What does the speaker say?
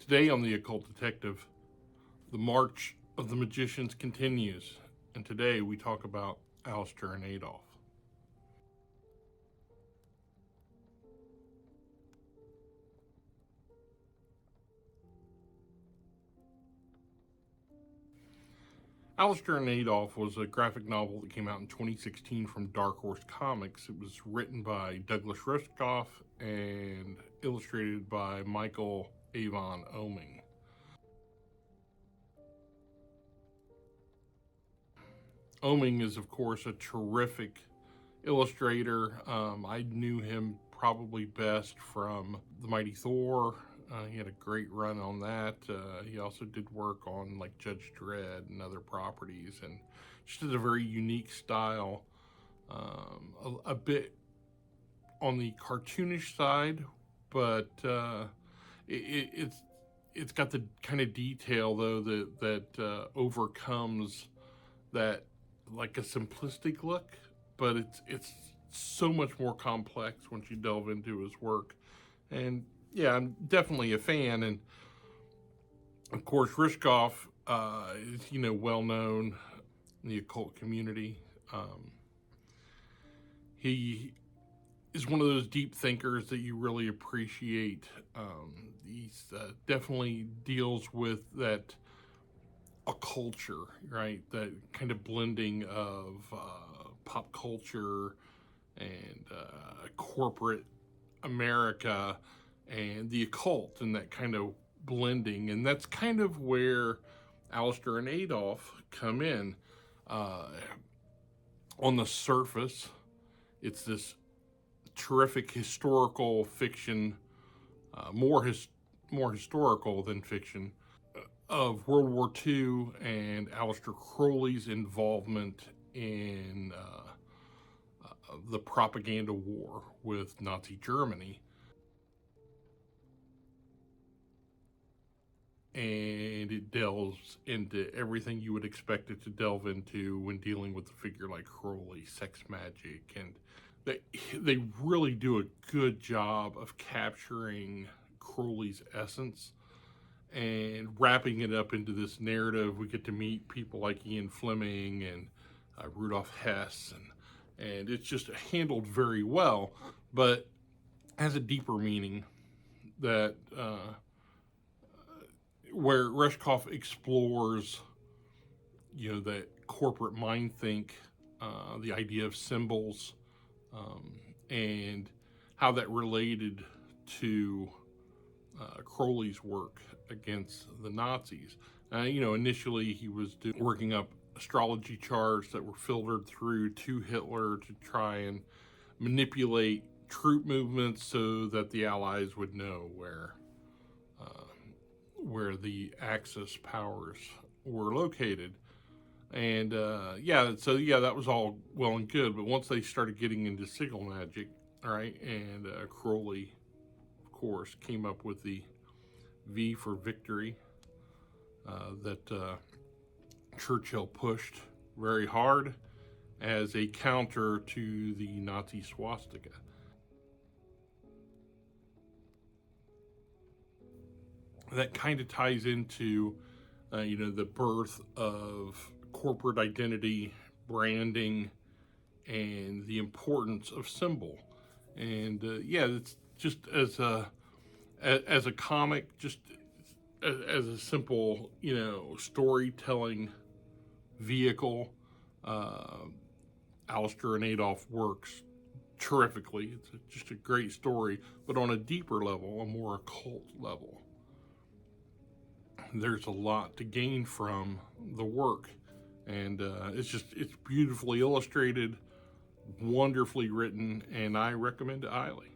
Today on The Occult Detective, the march of the magicians continues, and today we talk about Aleister and Adolf. Aleister and Adolf was a graphic novel that came out in 2016 from Dark Horse Comics. It was written by Douglas Rushkoff and illustrated by Michael Avon Oeming. Oeming is, of course, a terrific illustrator. I knew him probably best from The Mighty Thor. He had a great run on that. He also did work on like Judge Dredd and other properties, and just has a very unique style. A bit on the cartoonish side, but it's got the kind of detail though that overcomes that, like a simplistic look, but it's so much more complex once you delve into his work. And yeah, I'm definitely a fan. And of course, Rushkoff is well known in the occult community. He is one of those deep thinkers that you really appreciate. He's definitely deals with that a culture, right? That kind of blending of pop culture and corporate America and the occult, and that kind of blending. And that's kind of where Aleister and Adolf come in. On the surface, it's this terrific historical fiction, more historical than fiction, of World War II and Aleister Crowley's involvement in the propaganda war with Nazi Germany. And it delves into everything you would expect it to delve into when dealing with a figure like Crowley, sex magic, and they really do a good job of capturing Crowley's essence and wrapping it up into this narrative. We get to meet people like Ian Fleming and Rudolf Hess, and it's just handled very well, but has a deeper meaning that where Rushkoff explores, that corporate mind think, the idea of symbols, and how that related to Crowley's work against the Nazis. Initially he was working up astrology charts that were filtered through to Hitler to try and manipulate troop movements so that the Allies would know where the Axis powers were located. And that was all well and good, but once they started getting into signal magic, all right, and Crowley, of course, came up with the V for victory that Churchill pushed very hard as a counter to the Nazi swastika. That kind of ties into, the birth of corporate identity, branding, and the importance of symbol. And it's just as a comic, just as a simple, storytelling vehicle, Aleister and Adolf works terrifically. It's just a great story, but on a deeper level, a more occult level. There's a lot to gain from the work, and it's beautifully illustrated, wonderfully written, and I recommend it highly.